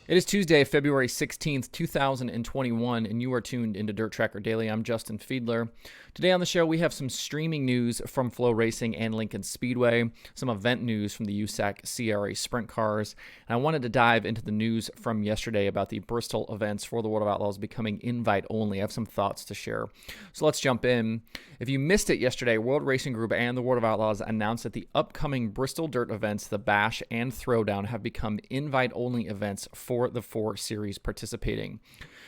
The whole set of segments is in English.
It is Tuesday, February 16th, 2021, and you are tuned into DIRTRACKR Daily. I'm Justin Fiedler. Today on the show, we have some streaming news from FloRacing and Lincoln Speedway, some event news from the USAC CRA Sprint Cars, and I wanted to dive into the news from yesterday about the Bristol events for the World of Outlaws becoming invite only. I have some thoughts to share. So let's jump in. If you missed it yesterday, World Racing Group and the World of Outlaws announced that the upcoming Bristol Dirt events, the Bash and Throwdown, have become invite-only events for the four series participating.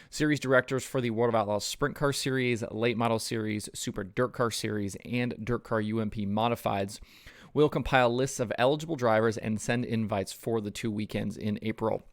Series directors for the World of Outlaws Sprint Car Series, Late Model Series, Super Dirt Car Series, and Dirt Car UMP Modifieds will compile lists of eligible drivers and send invites for the 2 weekends in April.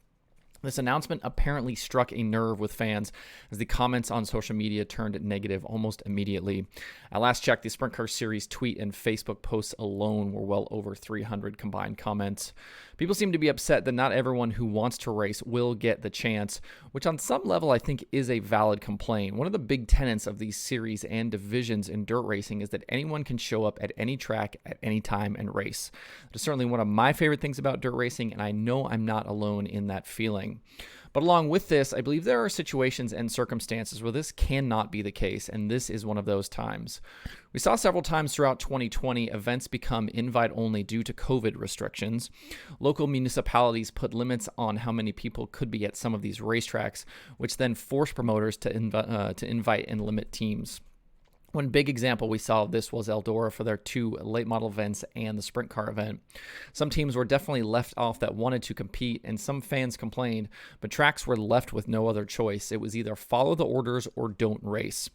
This announcement apparently struck a nerve with fans as the comments on social media turned negative almost immediately. At last check, the Sprint Car Series tweet and Facebook posts alone were well over 300 combined comments. People seem to be upset that not everyone who wants to race will get the chance, which on some level I think is a valid complaint. One of the big tenets of these series and divisions in dirt racing is that anyone can show up at any track at any time and race. That is certainly one of my favorite things about dirt racing, and I know I'm not alone in that feeling. But along with this, I believe there are situations and circumstances where this cannot be the case, and this is one of those times. We saw several times throughout 2020 events become invite only due to COVID restrictions. Local municipalities put limits on how many people could be at some of these racetracks, which then forced promoters to invite and limit teams. One big example we saw of this was Eldora for their 2 late model events and the sprint car event. Some teams were definitely left off that wanted to compete, and some fans complained, but tracks were left with no other choice. It was either follow the orders or don't race.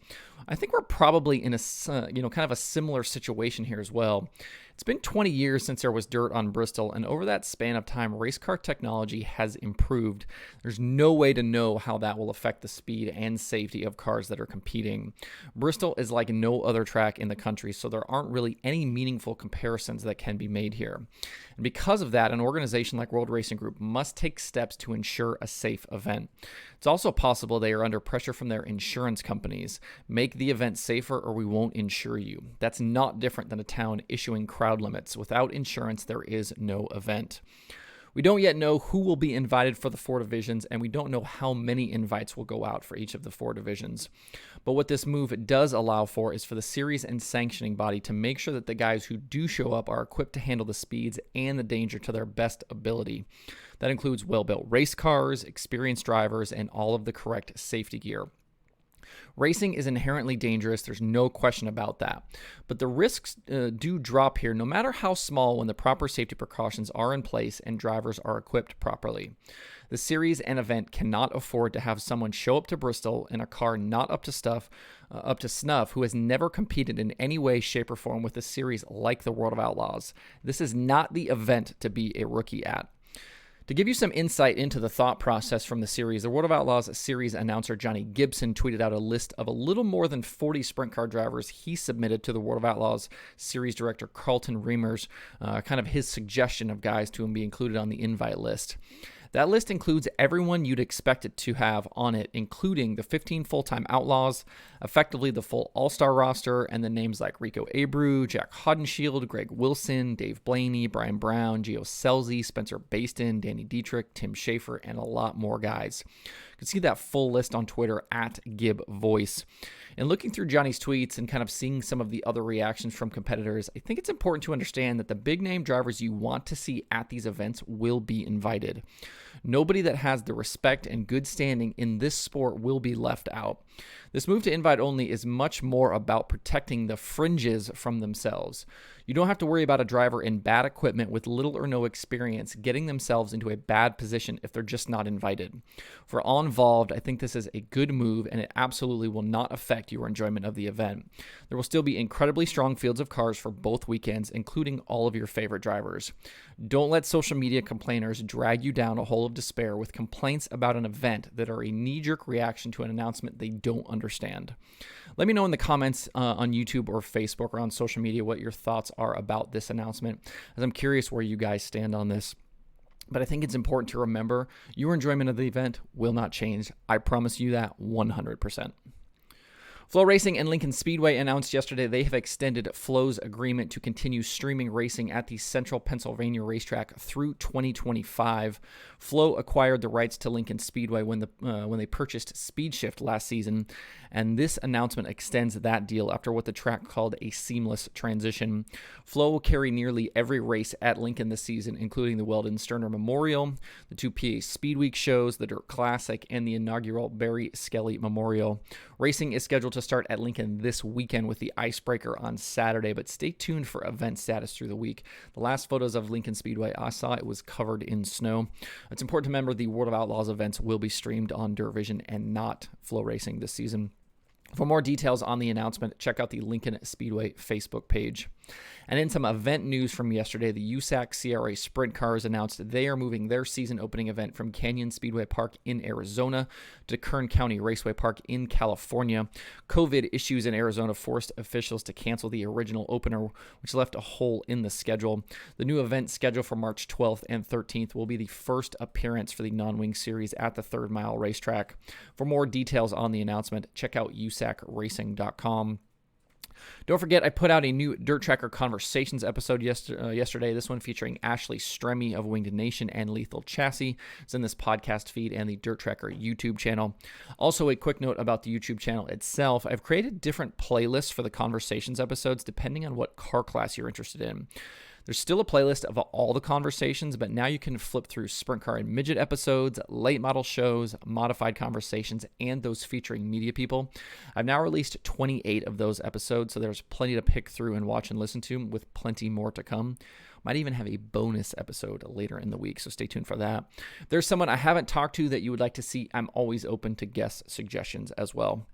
I think we're probably in a kind of a similar situation here as well. It's been 20 years since there was dirt on Bristol, and over that span of time, race car technology has improved. There's no way to know how that will affect the speed and safety of cars that are competing. Bristol is like no other track in the country, so there aren't really any meaningful comparisons that can be made here. And because of that, an organization like World Racing Group must take steps to ensure a safe event. It's also possible they are under pressure from their insurance companies. Make the event safer or we won't insure you. That's not different than a town issuing crowd limits. Without insurance, there is no event. We don't yet know who will be invited for the 4 divisions, and we don't know how many invites will go out for each of the 4 divisions. But what this move does allow for is for the series and sanctioning body to make sure that the guys who do show up are equipped to handle the speeds and the danger to their best ability. That includes well-built race cars, experienced drivers, and all of the correct safety gear. Racing is inherently dangerous, there's no question about that. But the risks do drop here no matter how small when the proper safety precautions are in place and drivers are equipped properly. The series and event cannot afford to have someone show up to Bristol in a car not up to snuff who has never competed in any way, shape, or form with a series like the World of Outlaws. This is not the event to be a rookie at. To give you some insight into the thought process from the series, the World of Outlaws series announcer Johnny Gibson tweeted out a list of a little more than 40 sprint car drivers he submitted to the World of Outlaws series director Carlton Reimers, kind of his suggestion of guys to be included on the invite list. That list includes everyone you'd expect it to have on it, including the 15 full-time Outlaws, effectively the full All-Star roster, and the names like Rico Abreu, Jack Hodenshield, Greg Wilson, Dave Blaney, Brian Brown, Gio Scelzi, Spencer Baston, Danny Dietrich, Tim Schaefer, and a lot more guys. You can see that full list on Twitter at GibVoice. And looking through Johnny's tweets and kind of seeing some of the other reactions from competitors, I think it's important to understand that the big name drivers you want to see at these events will be invited. Nobody that has the respect and good standing in this sport will be left out. This move to invite only is much more about protecting the fringes from themselves. You don't have to worry about a driver in bad equipment with little or no experience getting themselves into a bad position if they're just not invited. For all involved, I think this is a good move, and it absolutely will not affect your enjoyment of the event. There will still be incredibly strong fields of cars for both weekends, including all of your favorite drivers. Don't let social media complainers drag you down a hole of despair with complaints about an event that are a knee-jerk reaction to an announcement they don't understand. Let me know in the comments on YouTube or Facebook or on social media what your thoughts are about this announcement, as I'm curious where you guys stand on this. But I think it's important to remember your enjoyment of the event will not change. I promise you that 100%. FloRacing and Lincoln Speedway announced yesterday they have extended Flo's agreement to continue streaming racing at the Central Pennsylvania racetrack through 2025. Flo acquired the rights to Lincoln Speedway when they purchased SpeedShift last season, and this announcement extends that deal after what the track called a seamless transition. Flo will carry nearly every race at Lincoln this season, including the Weldon Sterner Memorial, the two PA Speed Week shows, the Dirt Classic, and the inaugural Barry Skelly Memorial. Racing is scheduled to start at Lincoln this weekend with the Icebreaker on Saturday, but stay tuned for event status through the week. The last photos of Lincoln Speedway I saw, it was covered in snow. It's important to remember the World of Outlaws events will be streamed on DIRTVision and not FloRacing this season. For more details on the announcement, check out the Lincoln Speedway Facebook page. And in some event news from yesterday, the USAC CRA Sprint Cars announced they are moving their season opening event from Canyon Speedway Park in Arizona to Kern County Raceway Park in California. COVID issues in Arizona forced officials to cancel the original opener, which left a hole in the schedule. The new event scheduled for March 12th and 13th will be the first appearance for the non-wing series at the Third Mile racetrack. For more details on the announcement, check out USACRacing.com. Don't forget, I put out a new Dirt Tracker Conversations episode yesterday. This one featuring Ashley Stremme of Winged Nation and Lethal Chassis. It's in this podcast feed and the Dirt Tracker YouTube channel. Also, a quick note about the YouTube channel itself. I've created different playlists for the Conversations episodes depending on what car class you're interested in. There's still a playlist of all the conversations, but now you can flip through Sprint Car and Midget episodes, late model shows, modified conversations, and those featuring media people. I've now released 28 of those episodes, so there's plenty to pick through and watch and listen to, with plenty more to come. Might even have a bonus episode later in the week, so stay tuned for that. If there's someone I haven't talked to that you would like to see, I'm always open to guest suggestions as well.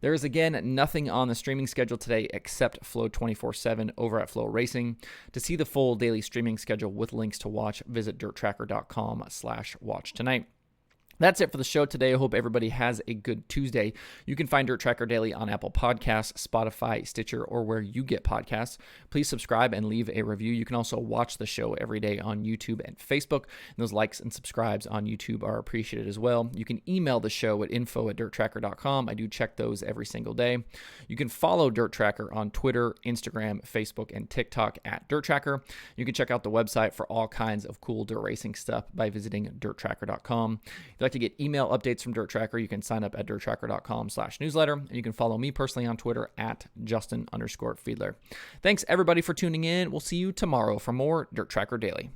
There is, again, nothing on the streaming schedule today except Flo 24/7 over at FloRacing. To see the full daily streaming schedule with links to watch, visit DIRTRACKR.com/watch tonight. That's it for the show today. I hope everybody has a good Tuesday. You can find DIRTRACKR Daily on Apple Podcasts, Spotify, Stitcher, or where you get podcasts. Please subscribe and leave a review. You can also watch the show every day on YouTube and Facebook. And those likes and subscribes on YouTube are appreciated as well. You can email the show at info@dirtracker.com. I do check those every single day. You can follow Dirt Tracker on Twitter, Instagram, Facebook, and TikTok at DIRTRACKR. You can check out the website for all kinds of cool dirt racing stuff by visiting DIRTRACKR.com. If you'd like to get email updates from Dirt Tracker, you can sign up at DIRTRACKR.com/newsletter, and you can follow me personally on Twitter at Justin_Fiedler. Thanks everybody for tuning in. We'll see you tomorrow for more Dirt Tracker Daily.